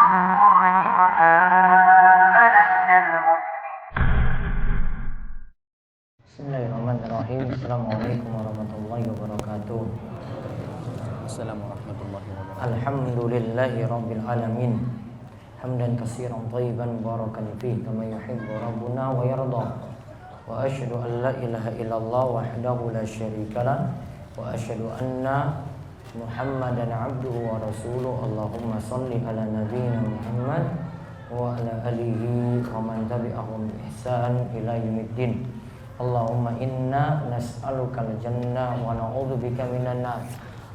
Bismillahirrahmanirrahim. Assalamualaikum warahmatullahi wabarakatuh. Assalamualaikum warahmatullahi wabarakatuh. Alhamdulillahi rabbil alamin. Hamdan katsiran thayyiban mubarakan fihi kama yuhibbu rabbuna wa yarda. Wa asyhadu an la ilaha illallah wahdahu la syarikalah wa asyhadu anna Muhammadan abduhu wa rasuluh. Allahumma shalli ala nabiyyina Muhammad wa ala alihi wa man tabi'ahum bi ihsan ila yaumiddin. Allahumma inna nas'alukal jannah wa na'udzubika minan nar.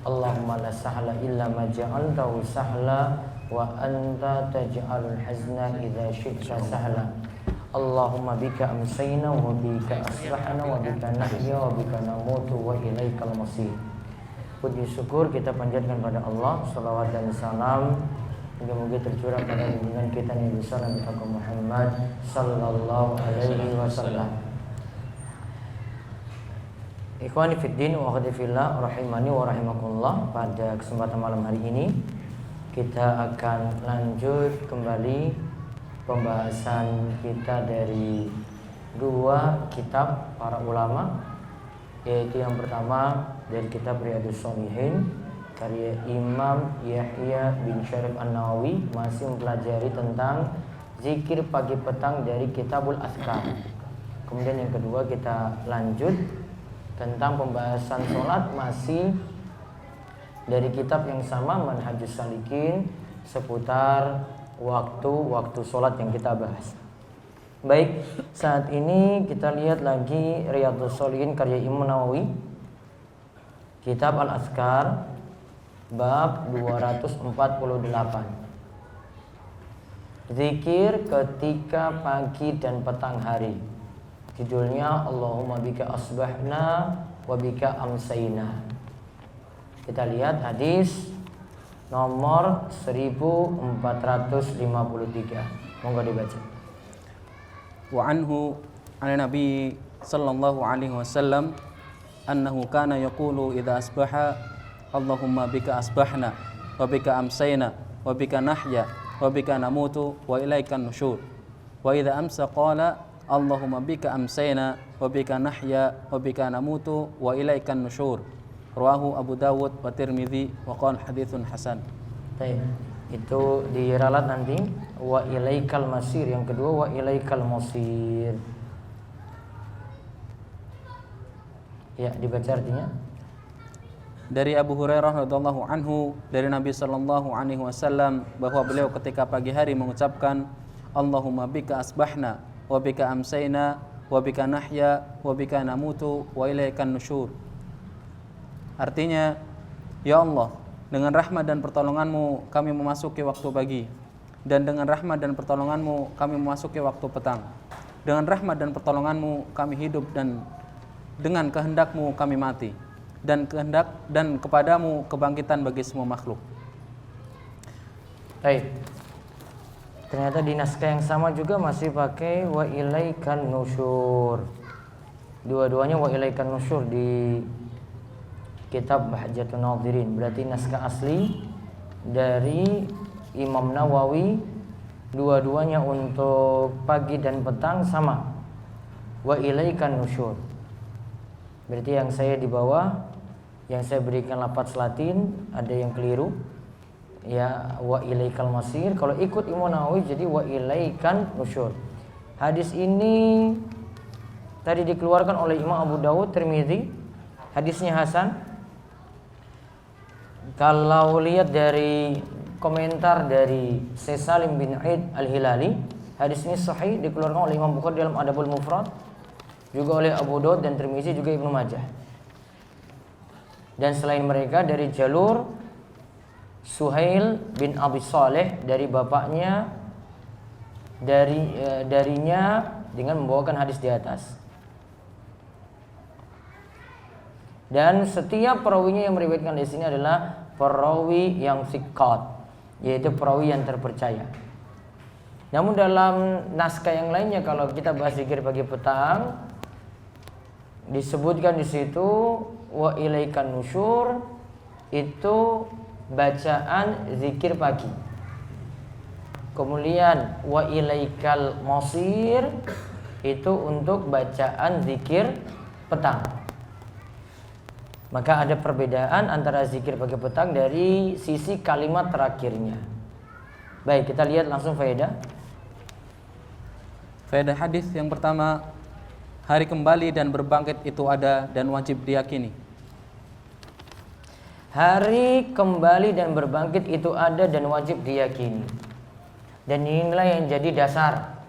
Allahumma la sahla illa ma ja'altahu sahla wa anta taj'alul hazna idza syi'ta sahla. Allahumma bika amsayna wa bika asbahna wa bika nahya wa bika namutu wa ilaikal masir. Puji syukur kita panjatkan pada Allah, salawat dan salam moga-moga tercurah pada junjungan kita Nabi Nabi Muhammad sallallahu alaihi wasallam. Ikhwani fiddin wa akhwati fillah rahimani wa rahimakumullah. Pada kesempatan malam hari ini kita akan lanjut kembali pembahasan kita dari dua kitab para ulama, yaitu yang pertama dari kitab Riyadhus Shalihin karya Imam Yahya bin Syarif An-Nawawi, masih mempelajari tentang zikir pagi petang dari Kitabul Azkar. Kemudian yang kedua kita lanjut tentang pembahasan sholat, masih dari kitab yang sama Manhajus Salikin, seputar waktu sholat yang kita bahas. Baik, saat ini kita lihat lagi Riyadhus Shalihin karya Imam Nawawi, kitab Al-Azkar, bab 248. Zikir ketika pagi dan petang hari. Judulnya Allahumma bika asbahna wa bika amsayna. Kita lihat hadis nomor 1453. Monggo dibaca. Wa anhu an Nabi sallallahu alaihi wasallam annahu kana yaqulu idza asbaha Allahumma bika asbahna wa bika amsayna wa bika nahya wa bika namutu wa ilaikan nusyur. Wa idza amsa qala Allahumma bika amsayna wa bika nahya wa bika namutu wa ilaikan nusyur. Rawahu Abu Dawud wa Tirmidzi wa qala haditsun hasan. Baik, itu diralat nanti wa ilaikal masir, yang kedua wa ilaikal masir. Ya, dibaca artinya. Dari Abu Hurairah radhiyallahu anhu dari Nabi sallallahu alaihi wasallam bahwa beliau ketika pagi hari mengucapkan Allahumma bika asbahna wa bika amsayna wa bika nahya wa bika namutu wa ilaikan nusyur. Artinya, ya Allah, dengan rahmat dan pertolongan-Mu kami memasuki waktu pagi, dan dengan rahmat dan pertolongan-Mu kami memasuki waktu petang. Dengan rahmat dan pertolongan-Mu kami hidup, dan dengan kehendak-Mu kami mati, dan kepadamu kebangkitan bagi semua makhluk. Baik. Ternyata di naskah yang sama juga masih pakai wa ilaikan nusyur. Dua-duanya wa ilaikan nusyur di kitab Bahjatun Nadhirin. Berarti naskah asli dari Imam Nawawi, dua-duanya untuk pagi dan petang sama, wa ilaikan nusyur. Berarti yang saya di bawah, yang saya berikan lafaz Latin, ada yang keliru, ya, wa ilaikal masir. Kalau ikut Imam Nawawi jadi wa ilaikan nusyur. Hadis ini tadi dikeluarkan oleh Imam Abu Dawud, Tirmidzi, hadisnya hasan. Kalau lihat dari komentar dari Syekh Salim bin Aid Al-Hilali, hadis ini sahih, dikeluarkan oleh Imam Bukhari dalam Adabul Mufrad, juga oleh Abu Dawud dan Tirmidzi, juga Ibnu Majah. Dan selain mereka dari jalur Suhail bin Abi Saleh dari bapaknya, darinya dengan membawakan hadis di atas. Dan setiap perawinya yang meriwayatkan di sini adalah perawi yang thiqat, yaitu perawi yang terpercaya. Namun dalam naskah yang lainnya, kalau kita bahas zikir pagi petang, disebutkan di situ wa ilaikan nusyur, itu bacaan zikir pagi. Kemudian wa ilaikal masir itu untuk bacaan zikir petang. Maka ada perbedaan antara zikir pagi petang dari sisi kalimat terakhirnya. Baik, kita lihat langsung faedah. Faedah hadis yang pertama, hari kembali dan berbangkit itu ada dan wajib diyakini. Hari kembali dan berbangkit itu ada dan wajib diyakini. Dan inilah yang jadi dasar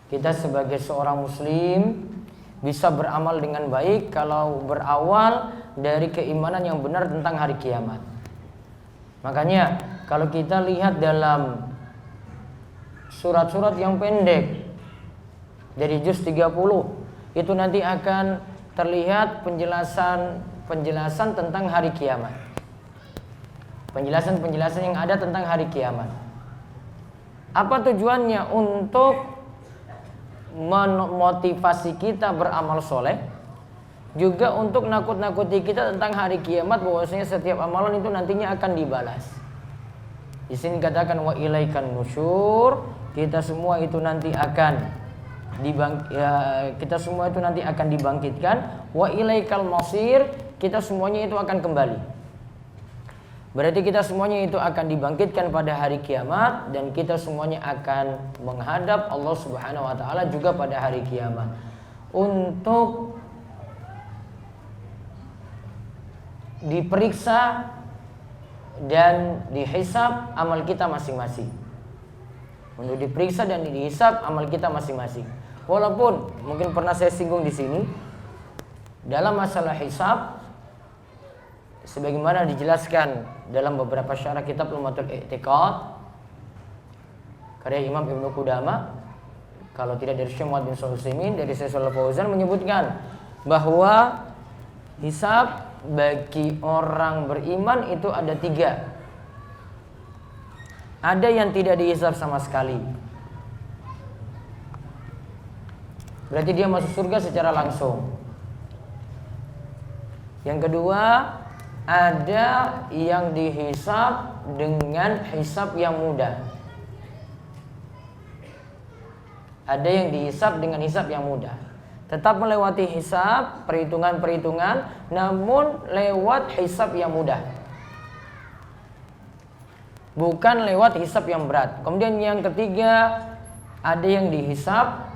kita sebagai seorang muslim bisa beramal dengan baik kalau berawal dari keimanan yang benar tentang hari kiamat. Makanya kalau kita lihat dalam surat-surat yang pendek dari juz 30 itu nanti akan terlihat penjelasan tentang hari kiamat. Penjelasan yang ada tentang hari kiamat. Apa tujuannya? Untuk memotivasi kita beramal soleh, juga untuk nakut-nakuti kita tentang hari kiamat, bahwasanya setiap amalan itu nantinya akan dibalas. Di sini katakan wa ilaikan nusyur, kita semua itu nanti akan dibangkitkan. Wa ilaikal masir, kita semuanya itu akan kembali. Berarti kita semuanya itu akan dibangkitkan pada hari kiamat, dan kita semuanya akan menghadap Allah Subhanahu wa taala juga pada hari kiamat untuk diperiksa dan dihisab amal kita masing-masing. Untuk diperiksa dan dihisab amal kita masing-masing. Walaupun mungkin pernah saya singgung di sini dalam masalah hisab, sebagaimana dijelaskan dalam beberapa syarah kitab Lumatul I'tiqad karya Imam Ibnu Qudamah, kalau tidak dari Syekh Muhammad bin Shalih Al-Utsaimin, dari Syekh Shalih Al-Fauzan, menyebutkan bahwa hisab bagi orang beriman itu ada 3. Ada yang tidak dihisab sama sekali, berarti dia masuk surga secara langsung. Yang kedua, ada yang dihisab dengan hisab yang mudah. Ada yang dihisab dengan hisab yang mudah, tetap melewati hisab, perhitungan-perhitungan, namun lewat hisab yang mudah, bukan lewat hisab yang berat. Kemudian yang ketiga, ada yang dihisab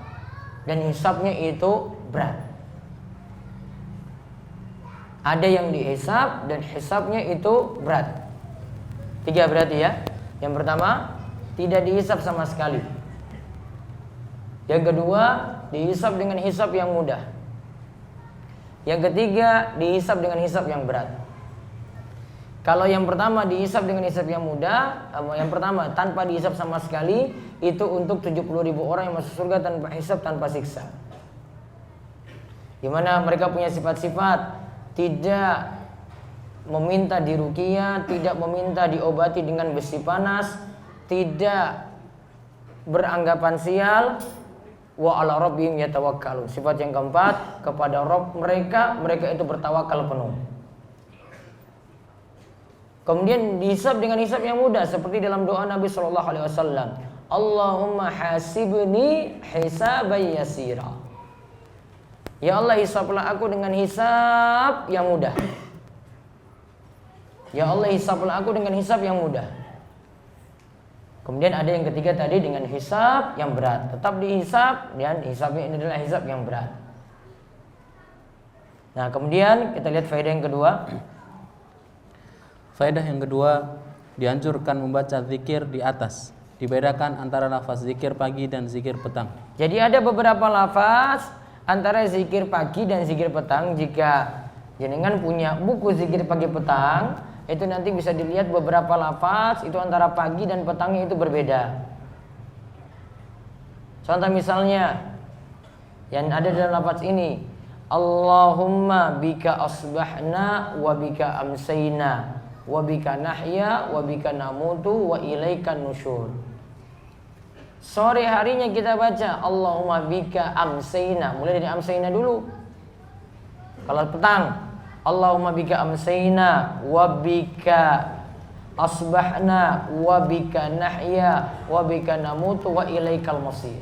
dan hisabnya itu berat. Ada yang dihisab dan hisabnya itu berat. 3 berarti ya. Yang pertama, tidak dihisab sama sekali. Yang kedua, dihisab dengan hisab yang mudah. Yang ketiga, dihisab dengan hisab yang berat. Kalau yang pertama dihisab dengan hisab yang mudah, yang pertama tanpa dihisab sama sekali, itu untuk 70.000 orang yang masuk surga tanpa hisab, tanpa siksa. Di mana mereka punya sifat-sifat tidak meminta diruqyah, tidak meminta diobati dengan besi panas, tidak beranggapan sial, wa ala rabbihim yatawakkalun. Sifat yang keempat, kepada Rabb mereka itu bertawakal penuh. Kemudian dihisab dengan hisab yang mudah, seperti dalam doa Nabi sallallahu alaihi wasallam, Allahumma hasibni hisaban yasira. Ya Allah, hisablah aku dengan hisab yang mudah. Ya Allah, hisablah aku dengan hisab yang mudah. Kemudian ada yang ketiga tadi dengan hisab yang berat. Tetap dihisab, dan hisabnya ini adalah hisab yang berat. Nah, kemudian kita lihat faedah yang kedua. Faedah yang kedua, dianjurkan membaca zikir di atas. Dibedakan antara lafaz zikir pagi dan zikir petang. Jadi ada beberapa lafaz antara zikir pagi dan zikir petang. Jika jenengan punya buku zikir pagi petang, itu nanti bisa dilihat beberapa lafaz itu antara pagi dan petangnya itu berbeda. Contoh misalnya yang ada dalam lafaz ini, Allahumma bika asbahna wa bika amsayna wa bika nahya wa bika namutu wa ilaikan nusyur. Sore harinya kita baca Allahumma bika amsayna, mulai dari amsayna dulu. Kalau petang, Allahumma bika amsayna wa bika asbahna wa bika nahya wa bika namutu wa ilaikal masir.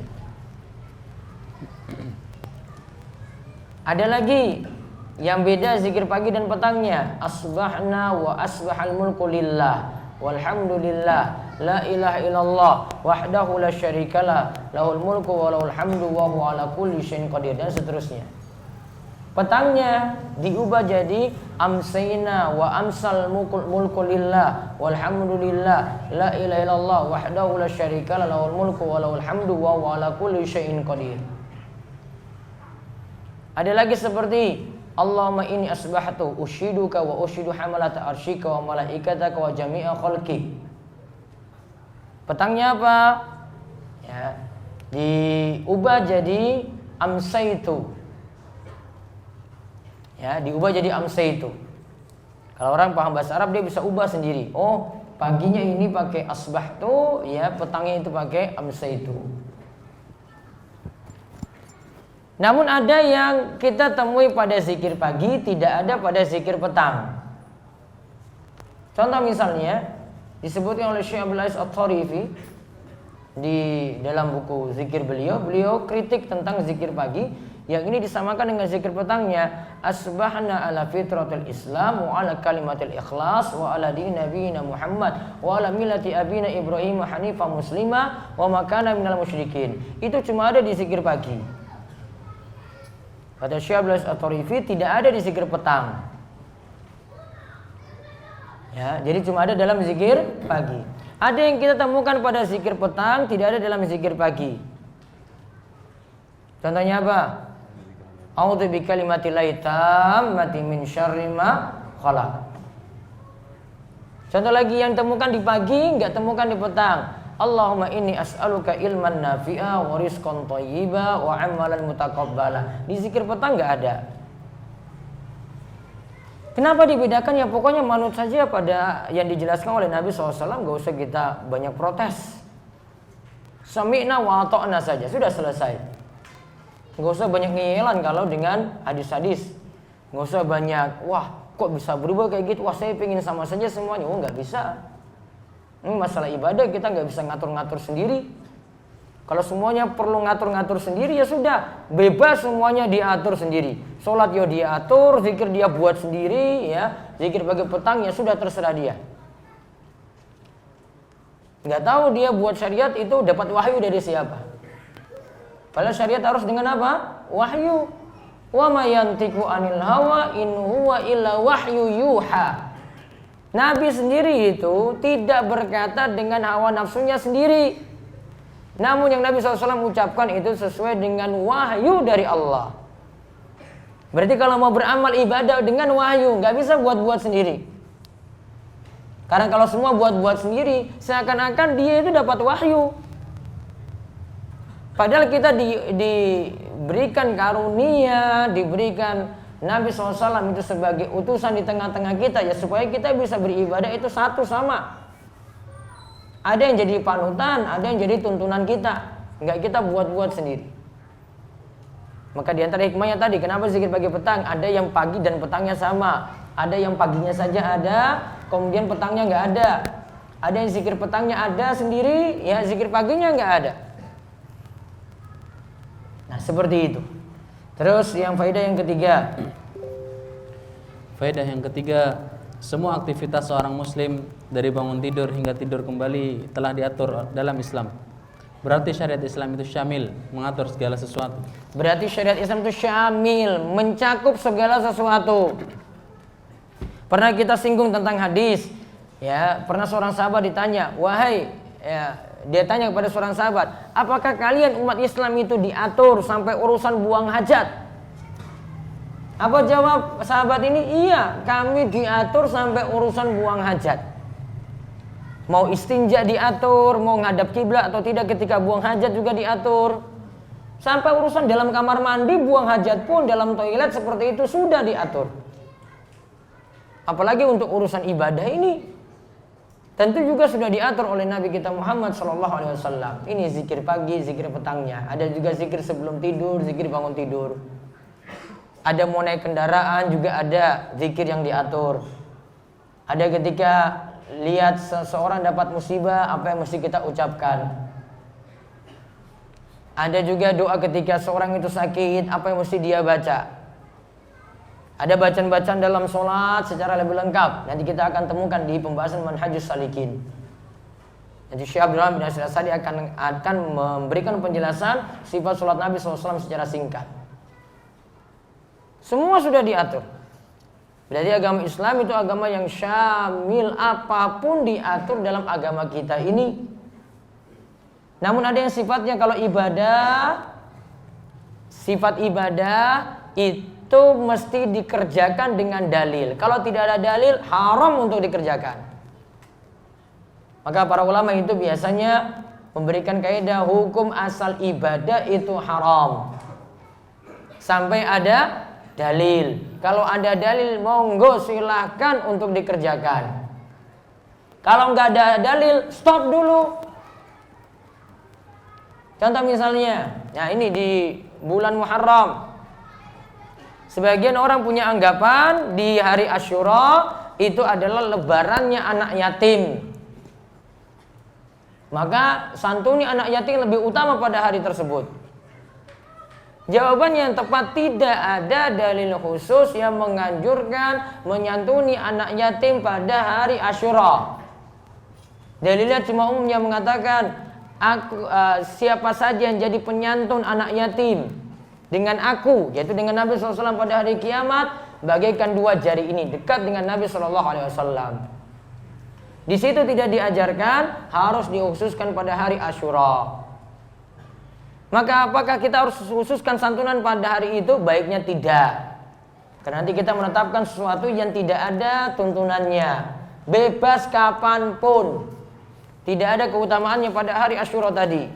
Ada lagi yang beda zikir pagi dan petangnya. Asbahna wa asbahal mulku lillah walhamdulillah la ilaha illallah wahdahu la syarikalah lahul mulku wa lahul hamdu wa huwa ala kulli syai'in qadir, dan seterusnya. Petangnya diubah jadi amsayna wa amsal mulku lillah walhamdulillah la ilaha illallah wahdahu la syarikalah lahul mulku wa lahul hamdu wa huwa ala kulli syai'in qadir. Ada lagi seperti Allahumma inni asbahtu ushiduka wa ushidu hamalata arsyika wa malaikataka wa jami'a khalqi. Petangnya apa? Ya, diubah jadi amsaitu. Ya, diubah jadi amsaitu. Kalau orang paham bahasa Arab dia bisa ubah sendiri. Oh, paginya ini pakai asbahtu, ya, petangnya itu pakai amsaitu. Namun ada yang kita temui pada zikir pagi, tidak ada pada zikir petang. Contoh misalnya disebutkan oleh Syekh Abdul Aziz At-Tharifi di dalam buku zikir beliau kritik tentang zikir pagi yang ini disamakan dengan zikir petangnya. Asbahna ala fitratil Islam wa ala kalimatil ikhlas wa ala dini nabiyina Muhammad wa ala millati abina Ibrahim hanifah muslima wa makana minal musyrikin. Itu cuma ada di zikir pagi. Kata Syekh Abdul Aziz At-Tharifi, tidak ada di zikir petang. Ya, jadi cuma ada dalam zikir pagi. Ada yang kita temukan pada zikir petang, tidak ada dalam zikir pagi. Contohnya apa? A'udzu bikalimatillahi tammati min syarri ma khalaq. Contoh lagi yang temukan di pagi, enggak temukan di petang. Allahumma inni as'aluka ilman nafi'a wa rizqan thayyiba wa amalan mutaqabbala. Di zikir petang enggak ada. Kenapa dibedakan? Ya pokoknya manut saja pada yang dijelaskan oleh Nabi SAW. Enggak usah kita banyak protes. Sami'na wa ata'na saja, sudah selesai. Enggak usah banyak ngeyelan kalau dengan hadis-hadis. Enggak usah banyak, wah kok bisa berubah kayak gitu, wah saya pengen sama saja semuanya. Oh enggak bisa. Ini masalah ibadah, kita nggak bisa ngatur-ngatur sendiri. Kalau semuanya perlu ngatur-ngatur sendiri, ya sudah, bebas semuanya diatur sendiri. Sholat ya diatur, zikir dia buat sendiri, ya zikir pagi petang ya sudah terserah dia. Nggak tahu dia buat syariat itu dapat wahyu dari siapa. Padahal syariat harus dengan apa? Wahyu. Wa ma yantiqu anil hawa in huwa illa wahyu yuha. Nabi sendiri itu tidak berkata dengan hawa nafsunya sendiri. Namun yang Nabi SAW ucapkan itu sesuai dengan wahyu dari Allah. Berarti kalau mau beramal ibadah dengan wahyu, nggak bisa buat-buat sendiri. Karena kalau semua buat-buat sendiri, seakan-akan dia itu dapat wahyu. Padahal kita diberikan karunia, diberikan Nabi SAW itu sebagai utusan di tengah-tengah kita, ya supaya kita bisa beribadah itu satu sama. Ada yang jadi panutan, ada yang jadi tuntunan kita, nggak kita buat-buat sendiri. Maka di antara hikmahnya tadi, kenapa zikir pagi petang? Ada yang pagi dan petangnya sama, ada yang paginya saja ada, kemudian petangnya nggak ada. Ada yang zikir petangnya ada sendiri, ya zikir paginya nggak ada. Nah seperti itu. Terus yang faedah yang ketiga. Faedah yang ketiga, semua aktivitas seorang muslim dari bangun tidur hingga tidur kembali telah diatur dalam Islam. Berarti syariat Islam itu syamil, mengatur segala sesuatu. Berarti syariat Islam itu syamil, mencakup segala sesuatu. Pernah kita singgung tentang hadis, ya, pernah seorang sahabat ditanya, wahai, ya, dia tanya kepada seorang sahabat, apakah kalian umat Islam itu diatur sampai urusan buang hajat? Apa jawab sahabat ini? Iya, kami diatur sampai urusan buang hajat. Mau istinja diatur, mau ngadap kiblat atau tidak ketika buang hajat juga diatur. Sampai urusan dalam kamar mandi, buang hajat pun dalam toilet seperti itu sudah diatur. Apalagi untuk urusan ibadah ini. Tentu juga sudah diatur oleh Nabi kita Muhammad SAW. Ini zikir pagi, zikir petangnya. Ada juga zikir sebelum tidur, zikir bangun tidur. Ada mau naik kendaraan juga ada zikir yang diatur. Ada ketika lihat seseorang dapat musibah, apa yang mesti kita ucapkan. Ada juga doa ketika seorang itu sakit, apa yang mesti dia baca. Ada bacaan-bacaan dalam sholat secara lebih lengkap. Nanti kita akan temukan di pembahasan Manhajus Salikin. Nanti Syekh Abdul Rahman bin Nasir As-Sa'di akan memberikan penjelasan sifat sholat Nabi SAW secara singkat. Semua sudah diatur. Berarti agama Islam itu agama yang syamil, apapun diatur dalam agama kita ini. Namun ada yang sifatnya kalau ibadah, sifat ibadah itu mesti dikerjakan dengan dalil. Kalau tidak ada dalil, haram untuk dikerjakan. Maka para ulama itu biasanya memberikan kaidah hukum asal ibadah itu haram sampai ada dalil. Kalau ada dalil, monggo silahkan untuk dikerjakan. Kalau nggak ada dalil, stop dulu. Contoh misalnya, nah ini di bulan Muharram, sebagian orang punya anggapan di hari Asyura itu adalah lebarannya anak yatim. Maka santuni anak yatim lebih utama pada hari tersebut. Jawabannya yang tepat, tidak ada dalil khusus yang menganjurkan menyantuni anak yatim pada hari Asyura. Dalilnya cuma umumnya mengatakan siapa saja yang jadi penyantun anak yatim dengan aku, yaitu dengan Nabi SAW pada hari kiamat, bagaikan dua jari ini dekat dengan Nabi SAW. Di situ tidak diajarkan harus dikhususkan pada hari Asyura. Maka apakah kita harus khususkan santunan pada hari itu? Baiknya tidak. Karena nanti kita menetapkan sesuatu yang tidak ada tuntunannya, bebas kapanpun. Tidak ada keutamaannya pada hari Asyura tadi.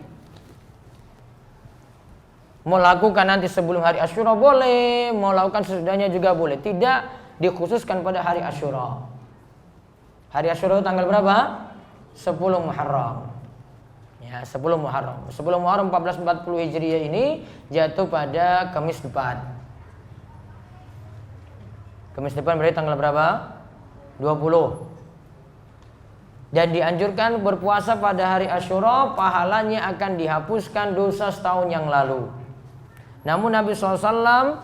Mau lakukan nanti sebelum hari Asyura boleh, mau lakukan sesudahnya juga boleh. Tidak dikhususkan pada hari Asyura. Hari Asyura tanggal berapa? 10 Muharram. Ya, 10 Muharram. 10 Muharram 1440 Hijriah ini jatuh pada Kamis depan. Kamis depan berarti tanggal berapa? 20. Dan dianjurkan berpuasa pada hari Asyura, pahalanya akan dihapuskan dosa setahun yang lalu. Namun Nabi SAW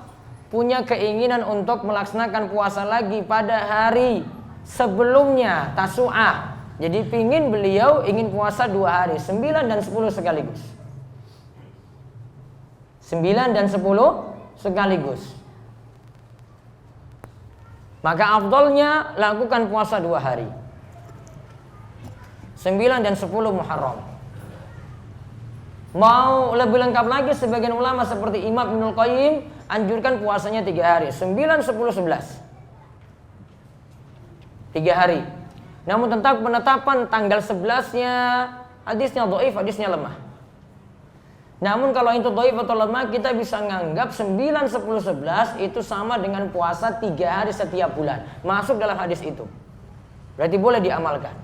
punya keinginan untuk melaksanakan puasa lagi pada hari sebelumnya, Tasu'ah. Jadi beliau ingin puasa 2 hari, 9 dan 10 sekaligus. 9 dan 10 sekaligus. Maka afdolnya lakukan puasa 2 hari, 9 dan 10 Muharram. Mau lebih lengkap lagi, sebagian ulama seperti Imam Ibnul Qayyim anjurkan puasanya 3 hari, 9, 10, 11. 3 hari. Namun tentang penetapan tanggal 11-nya hadisnya dhaif, hadisnya lemah. Namun kalau itu dhaif atau lemah, kita bisa menganggap 9, 10, 11 itu sama dengan puasa 3 hari setiap bulan. Masuk dalam hadis itu. Berarti boleh diamalkan.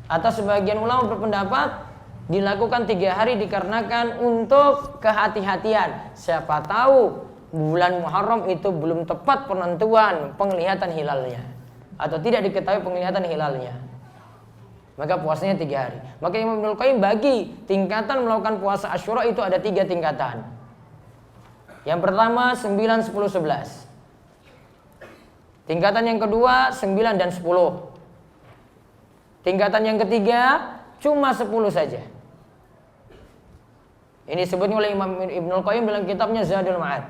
Atau sebagian ulama berpendapat dilakukan 3 hari dikarenakan untuk kehati-hatian. Siapa tahu bulan Muharram itu belum tepat penentuan penglihatan hilalnya, atau tidak diketahui penglihatan hilalnya, maka puasanya 3 hari. Maka Imam Ibnul Qayyim bagi tingkatan melakukan puasa Asyura itu ada 3 tingkatan. Yang pertama 9, 10, 11. Tingkatan yang kedua 9 dan 10. Tingkatan yang ketiga cuma 10 saja. Ini disebutnya oleh Imam Ibnul Qayyim dalam kitabnya Zadul Ma'ad.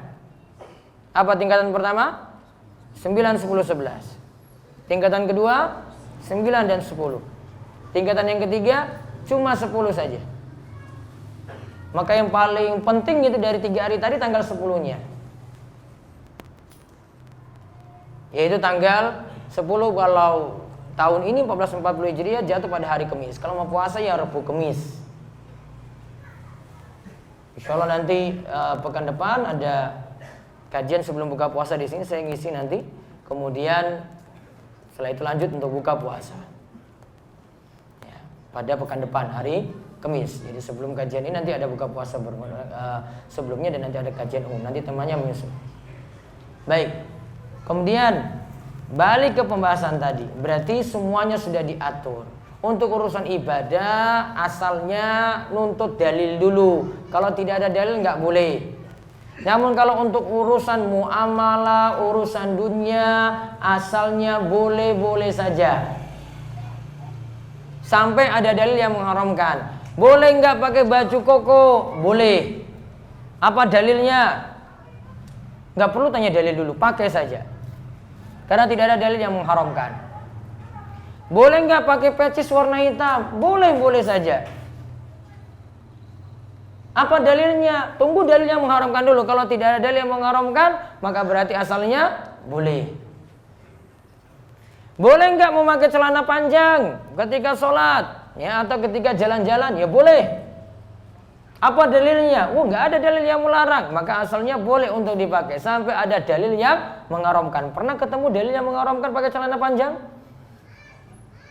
Apa tingkatan pertama? 9, 10, 11. Tingkatan kedua 9 dan 10. Tingkatan yang ketiga cuma 10 saja. Maka yang paling penting itu dari 3 hari tadi tanggal 10-nya. Yaitu tanggal 10 kalau tahun ini 1440 Hijriah jatuh pada hari Kamis. Kalau mau puasa ya Rabu Kamis. Insya Allah nanti pekan depan ada kajian sebelum buka puasa di sini, saya ngisi nanti. Kemudian setelah itu lanjut untuk buka puasa. Ya, pada pekan depan hari Kamis. Jadi sebelum kajian ini nanti ada buka puasa sebelumnya dan nanti ada kajian umum. Nanti temanya menyusul. Baik. Kemudian Balik ke pembahasan tadi, berarti semuanya sudah diatur. Untuk urusan ibadah asalnya nuntut dalil dulu. Kalau tidak ada dalil nggak boleh. Namun kalau untuk urusan muamalah, urusan dunia, asalnya boleh-boleh saja. Sampai ada dalil yang mengharamkan. Boleh nggak pakai baju koko? Boleh. Apa dalilnya? Nggak perlu tanya dalil dulu, pakai saja. Karena tidak ada dalil yang mengharamkan. Boleh nggak pakai pecis warna hitam? Boleh-boleh saja. Apa dalilnya? Tunggu dalil yang mengharamkan dulu. Kalau tidak ada dalil yang mengharamkan, maka berarti asalnya boleh. Boleh nggak memakai celana panjang ketika sholat, ya, atau ketika jalan-jalan? Ya boleh. Apa dalilnya? Nggak ada dalil yang melarang, maka asalnya boleh untuk dipakai sampai ada dalil yang mengharamkan. Pernah ketemu dalil yang mengharamkan pakai celana panjang?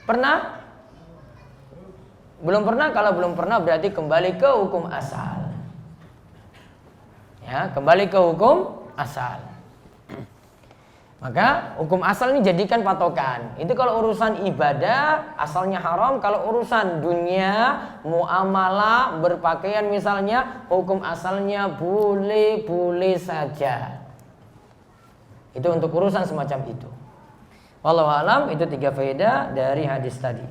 Pernah? Belum pernah? Kalau belum pernah berarti kembali ke hukum asal. Ya, kembali ke hukum asal. Maka hukum asal ini jadikan patokan. Itu kalau urusan ibadah asalnya haram. Kalau urusan dunia, muamalah, berpakaian misalnya, hukum asalnya boleh-boleh saja. Itu untuk urusan semacam itu. Wallahu alam, itu 3 faedah dari hadis tadi.